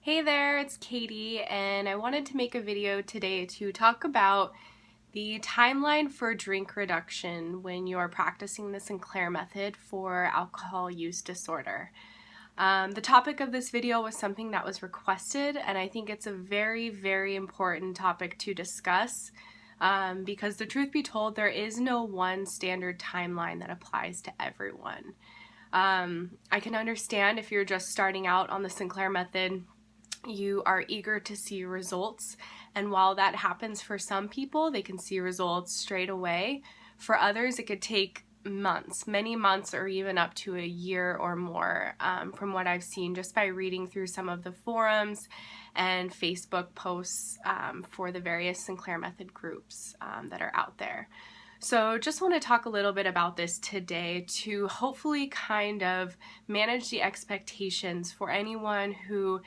Hey there, it's Katie, and I wanted to make a video today to talk about the timeline for drink reduction when you are practicing the Sinclair method for alcohol use disorder. The topic of this video was something that was requested, and I think it's a very, very important topic to discuss because the truth be told, there is no one standard timeline that applies to everyone. I can understand if you're just starting out on the Sinclair method, you are eager to see results, and while that happens for some people, they can see results straight away. For others, it could take months, many months, or even up to a year or more, from what I've seen just by reading through some of the forums and Facebook posts for the various Sinclair method groups that are out there. So just want to talk a little bit about this today to hopefully kind of manage the expectations for anyone who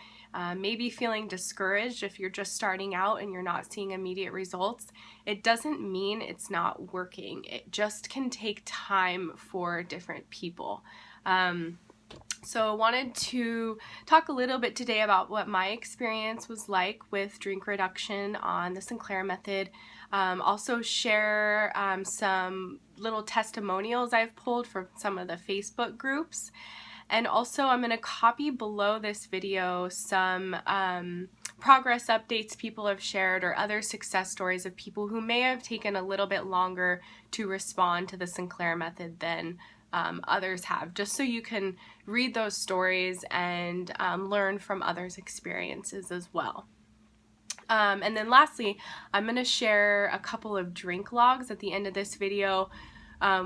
may be feeling discouraged if you're just starting out and you're not seeing immediate results. It doesn't mean it's not working. It just can take time for different people. So I wanted to talk a little bit today about what my experience was like with drink reduction on the Sinclair method. Also share some little testimonials I've pulled from some of the Facebook groups. And also I'm going to copy below this video some progress updates people have shared or other success stories of people who may have taken a little bit longer to respond to the Sinclair method than others have, just so you can read those stories and learn from others' experiences as well. And then lastly, I'm going to share a couple of drink logs at the end of this video,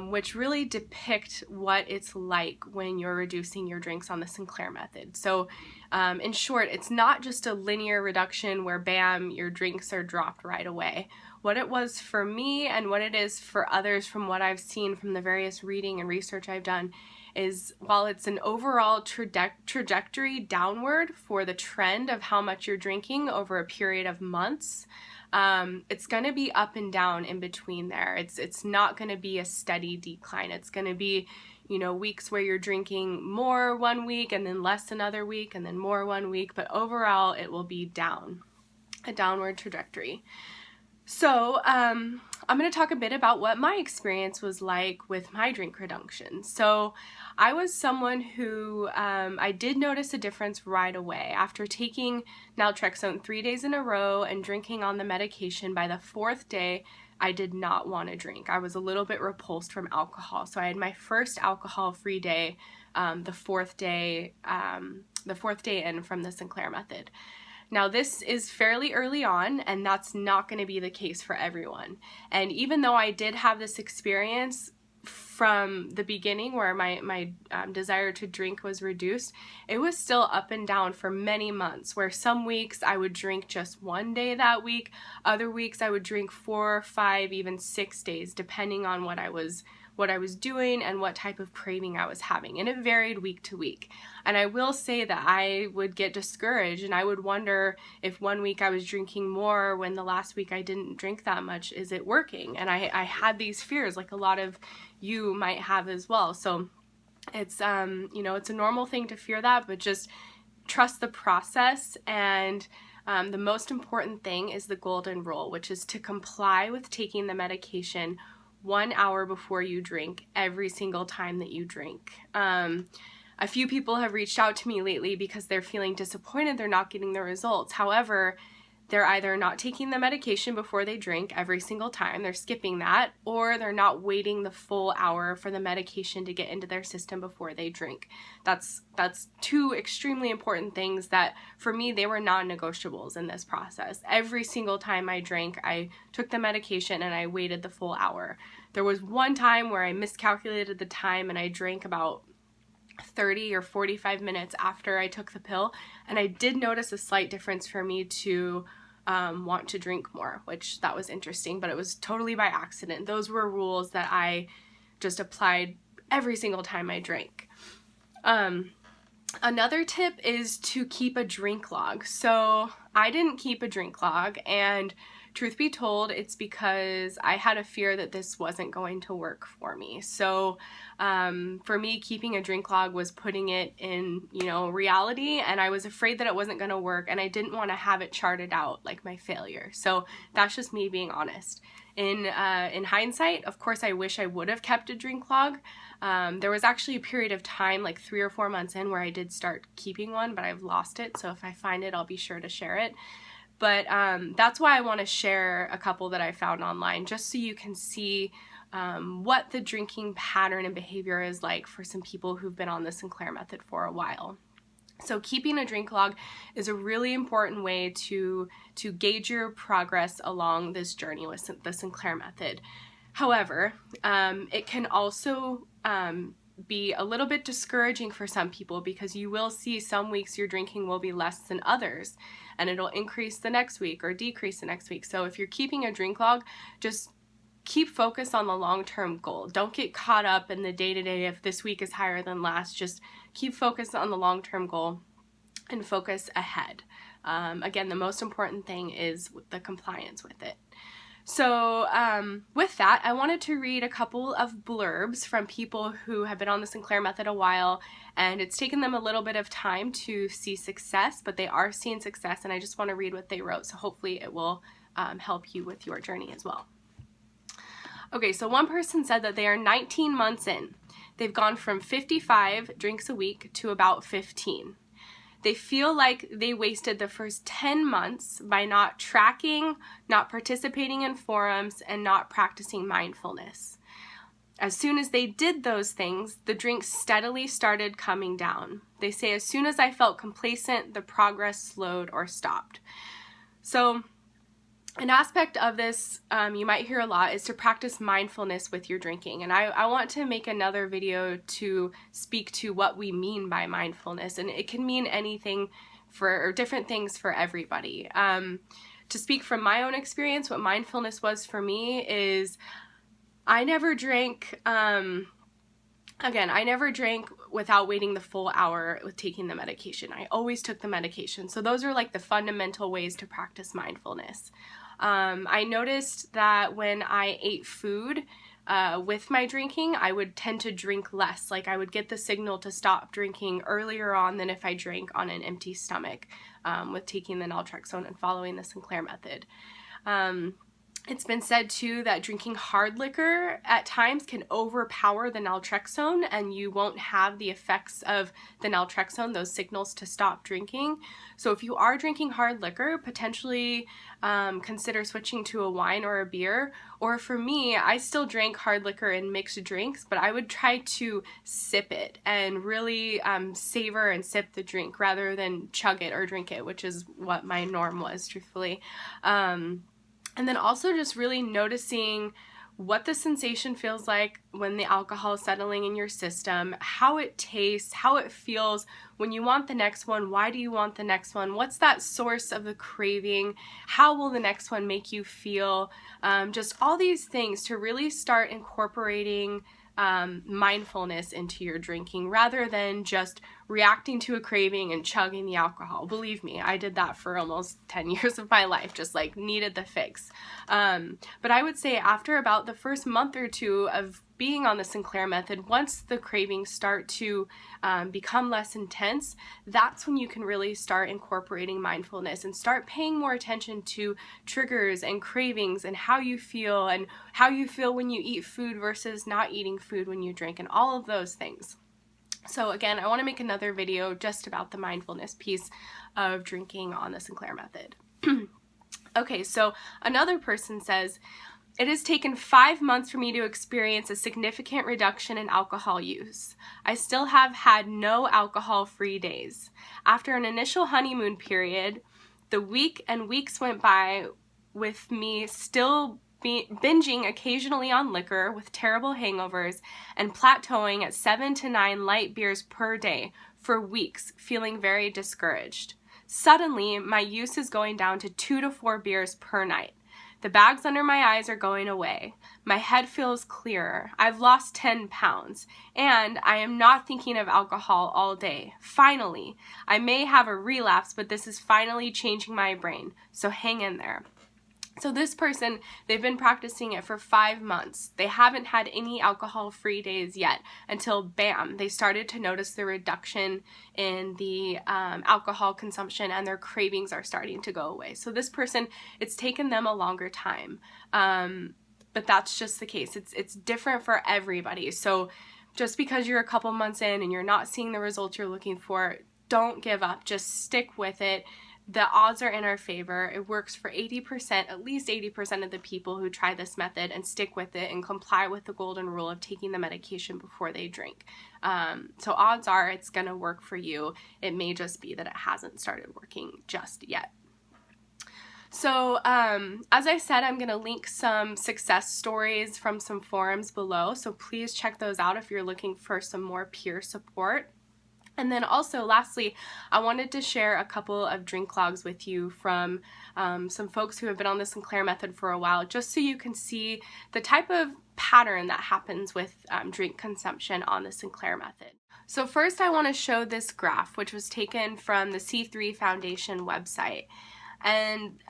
which really depict what it's like when you're reducing your drinks on the Sinclair method. So in short, it's not just a linear reduction where bam, your drinks are dropped right away. What it was for me and what it is for others from what I've seen from the various reading and research I've done is, while it's an overall trajectory downward for the trend of how much you're drinking over a period of months, it's going to be up and down in between there. It's not going to be a steady decline. It's going to be, weeks where you're drinking more one week and then less another week and then more one week, but overall it will be down, a downward trajectory. So I'm going to talk a bit about what my experience was like with my drink reduction. So I was someone who I did notice a difference right away. After taking naltrexone 3 days in a row and drinking on the medication, by the fourth day, I did not want to drink. I was a little bit repulsed from alcohol. So I had my first alcohol-free day, the fourth day in from the Sinclair method. Now this is fairly early on, and that's not going to be the case for everyone. And even though I did have this experience from the beginning where my desire to drink was reduced, it was still up and down for many months, where some weeks I would drink just one day that week, other weeks I would drink 4, 5, even 6 days, depending on what I was doing and what type of craving I was having, and it varied week to week. And I will say that I would get discouraged and I would wonder if one week I was drinking more when the last week I didn't drink that much, is it working? And I had these fears, like a lot of you might have as well. So it's it's a normal thing to fear that, but just trust the process. And the most important thing is the golden rule, which is to comply with taking the medication 1 hour before you drink every single time that you drink. A few people have reached out to me lately because they're feeling disappointed they're not getting the results. However, they're either not taking the medication before they drink every single time, they're skipping that, or they're not waiting the full hour for the medication to get into their system before they drink. That's two extremely important things that, for me, they were non-negotiables in this process. Every single time I drank, I took the medication and I waited the full hour. There was one time where I miscalculated the time and I drank about 30 or 45 minutes after I took the pill, and I did notice a slight difference for me to want to drink more, which that was interesting, but it was totally by accident. Those were rules that I just applied every single time I drank. Another tip is to keep a drink log. So I didn't keep a drink log, and truth be told, it's because I had a fear that this wasn't going to work for me. So for me, keeping a drink log was putting it in, reality, and I was afraid that it wasn't going to work, and I didn't want to have it charted out like my failure. So that's just me being honest. In hindsight, of course, I wish I would have kept a drink log. There was actually a period of time, like 3 or 4 months in, where I did start keeping one, but I've lost it. So if I find it, I'll be sure to share it. But that's why I want to share a couple that I found online, just so you can see what the drinking pattern and behavior is like for some people who've been on the Sinclair method for a while. So keeping a drink log is a really important way to gauge your progress along this journey with the Sinclair method. However, it can also be a little bit discouraging for some people, because you will see some weeks your drinking will be less than others, and it'll increase the next week or decrease the next week. So if you're keeping a drink log, just keep focused on the long-term goal. Don't get caught up in the day-to-day if this week is higher than last. Just keep focused on the long-term goal and focus ahead. Again, the most important thing is the compliance with it. So with that, I wanted to read a couple of blurbs from people who have been on the Sinclair method a while, and it's taken them a little bit of time to see success, but they are seeing success, and I just want to read what they wrote, so hopefully it will help you with your journey as well. Okay, so one person said that they are 19 months in. They've gone from 55 drinks a week to about 15. They feel like they wasted the first 10 months by not tracking, not participating in forums, and not practicing mindfulness. As soon as they did those things, the drinks steadily started coming down. They say, as soon as I felt complacent, the progress slowed or stopped. So an aspect of this you might hear a lot is to practice mindfulness with your drinking. And I want to make another video to speak to what we mean by mindfulness. And it can mean anything or different things for everybody. To speak from my own experience, what mindfulness was for me is I never drank, I never drank without waiting the full hour with taking the medication. I always took the medication. So those are like the fundamental ways to practice mindfulness. I noticed that when I ate food with my drinking, I would tend to drink less. Like I would get the signal to stop drinking earlier on than if I drank on an empty stomach with taking the naltrexone and following the Sinclair method. It's been said too that drinking hard liquor at times can overpower the naltrexone, and you won't have the effects of the naltrexone, those signals to stop drinking. So if you are drinking hard liquor, potentially consider switching to a wine or a beer. Or for me, I still drank hard liquor in mixed drinks, but I would try to sip it and really savor and sip the drink rather than chug it or drink it, which is what my norm was, truthfully. And then also just really noticing what the sensation feels like when the alcohol is settling in your system, how it tastes, how it feels when you want the next one, why do you want the next one, what's that source of the craving, how will the next one make you feel, just all these things to really start incorporating mindfulness into your drinking rather than just reacting to a craving and chugging the alcohol. Believe me, I did that for almost 10 years of my life, just like needed the fix. But I would say after about the first month or two of being on the Sinclair method, once the cravings start to become less intense, that's when you can really start incorporating mindfulness and start paying more attention to triggers and cravings and how you feel when you eat food versus not eating food when you drink, and all of those things. So again, I want to make another video just about the mindfulness piece of drinking on the Sinclair method. Okay, so another person says, it has taken 5 months for me to experience a significant reduction in alcohol use. I still have had no alcohol-free days. After an initial honeymoon period, the week and weeks went by with me still binging occasionally on liquor with terrible hangovers and plateauing at 7 to 9 light beers per day for weeks, feeling very discouraged. Suddenly, my use is going down to 2 to 4 beers per night. The bags under my eyes are going away. My head feels clearer. I've lost 10 pounds, and I am not thinking of alcohol all day. Finally, I may have a relapse, but this is finally changing my brain, so hang in there. So this person, they've been practicing it for 5 months. They haven't had any alcohol-free days yet until bam, they started to notice the reduction in the alcohol consumption, and their cravings are starting to go away. So this person, it's taken them a longer time. But that's just the case. It's different for everybody. So just because you're a couple months in and you're not seeing the results you're looking for, don't give up. Just stick with it. The odds are in our favor. It works for 80%, at least 80% of the people who try this method and stick with it and comply with the golden rule of taking the medication before they drink. So odds are it's going to work for you. It may just be that it hasn't started working just yet. So as I said, I'm going to link some success stories from some forums below. So please check those out if you're looking for some more peer support. And then also, lastly, I wanted to share a couple of drink logs with you from some folks who have been on the Sinclair method for a while, just so you can see the type of pattern that happens with drink consumption on the Sinclair method. So first, I want to show this graph, which was taken from the C3 Foundation website. And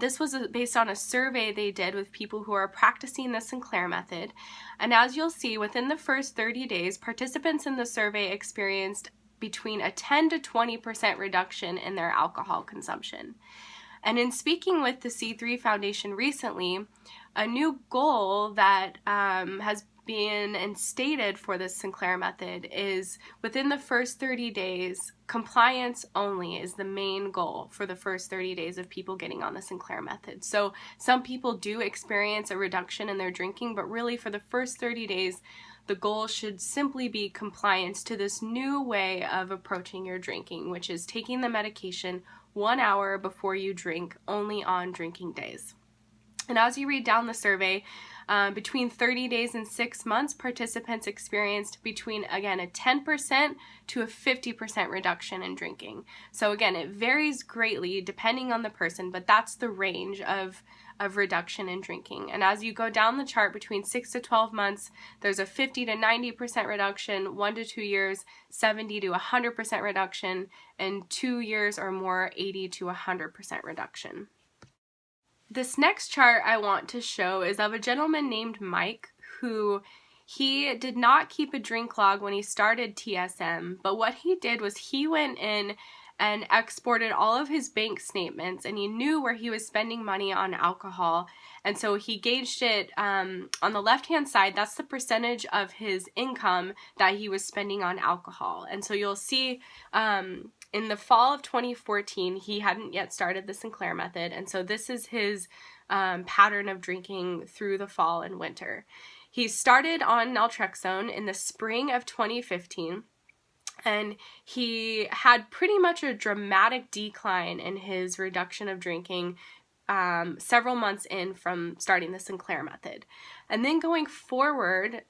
this was based on a survey they did with people who are practicing the Sinclair method. And as you'll see, within the first 30 days, participants in the survey experienced between a 10 to 20% reduction in their alcohol consumption. And in speaking with the C3 Foundation recently, a new goal that has been instated for the Sinclair method is within the first 30 days, compliance only is the main goal for the first 30 days of people getting on the Sinclair method. So some people do experience a reduction in their drinking, but really for the first 30 days, the goal should simply be compliance to this new way of approaching your drinking, which is taking the medication 1 hour before you drink, only on drinking days. And as you read down the survey, between 30 days and 6 months, participants experienced between, again, a 10% to a 50% reduction in drinking. So again, it varies greatly depending on the person, but that's the range of reduction in drinking. And as you go down the chart, between 6 to 12 months, there's a 50 to 90% reduction, 1 to 2 years, 70 to 100% reduction, and 2 years or more, 80 to 100% reduction. This next chart I want to show is of a gentleman named Mike, who he did not keep a drink log when he started TSM, but what he did was he went in and exported all of his bank statements, and he knew where he was spending money on alcohol, and so he gauged it on the left-hand side. That's the percentage of his income that he was spending on alcohol. And so you'll see in the fall of 2014, he hadn't yet started the Sinclair method, and so this is his pattern of drinking through the fall and winter. He started on naltrexone in the spring of 2015, and he had pretty much a dramatic decline in his reduction of drinking several months in from starting the Sinclair method. And then going forward,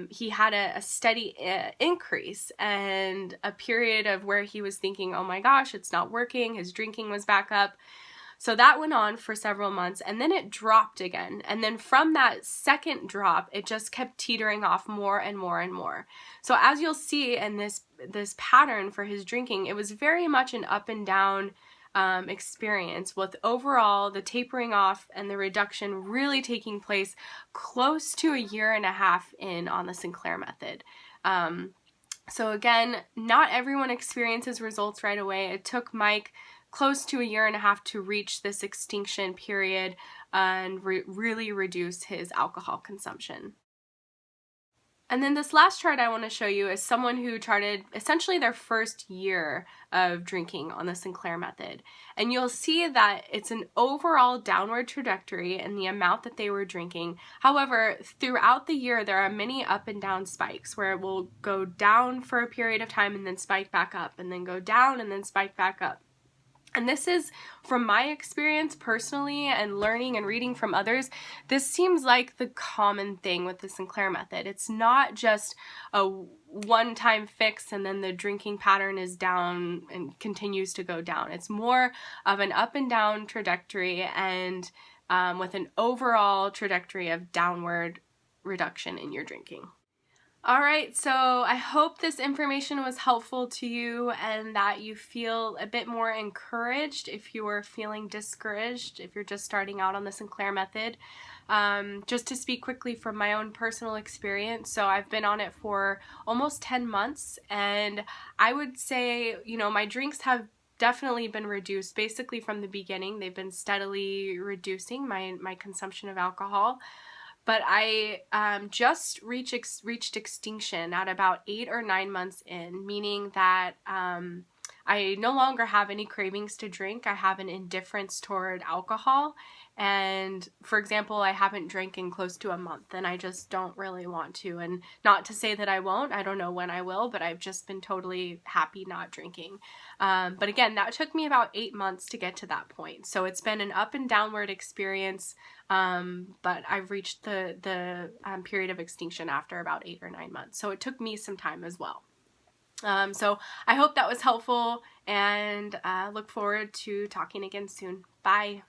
he had a steady increase and a period of where he was thinking, oh my gosh, it's not working. His drinking was back up. So that went on for several months, and then it dropped again. And then from that second drop, it just kept teetering off more and more and more. So as you'll see in this pattern for his drinking, it was very much an up and down experience, with overall the tapering off and the reduction really taking place close to 1.5 years in on the Sinclair method. So again, not everyone experiences results right away. It took Mike close to 1.5 years to reach this extinction period and really reduce his alcohol consumption. And then this last chart I want to show you is someone who charted essentially their first year of drinking on the Sinclair method. And you'll see that it's an overall downward trajectory in the amount that they were drinking. However, throughout the year, there are many up and down spikes where it will go down for a period of time and then spike back up, and then go down and then spike back up. And this is, from my experience personally and learning and reading from others, this seems like the common thing with the Sinclair method. It's not just a one-time fix and then the drinking pattern is down and continues to go down. It's more of an up and down trajectory, and with an overall trajectory of downward reduction in your drinking. All right, so I hope this information was helpful to you and that you feel a bit more encouraged if you are feeling discouraged, if you're just starting out on the Sinclair method. Just to speak quickly from my own personal experience, so I've been on it for almost 10 months, and I would say, my drinks have definitely been reduced basically from the beginning. They've been steadily reducing my consumption of alcohol. But I just reached extinction at about 8 or 9 months in, meaning that I no longer have any cravings to drink. I have an indifference toward alcohol. And for example, I haven't drank in close to a month, and I just don't really want to. And not to say that I won't, I don't know when I will, but I've just been totally happy not drinking. But again, that took me about 8 months to get to that point. So it's been an up and downward experience. But I've reached the period of extinction after about 8 or 9 months. So it took me some time as well. So I hope that was helpful, and look forward to talking again soon. Bye.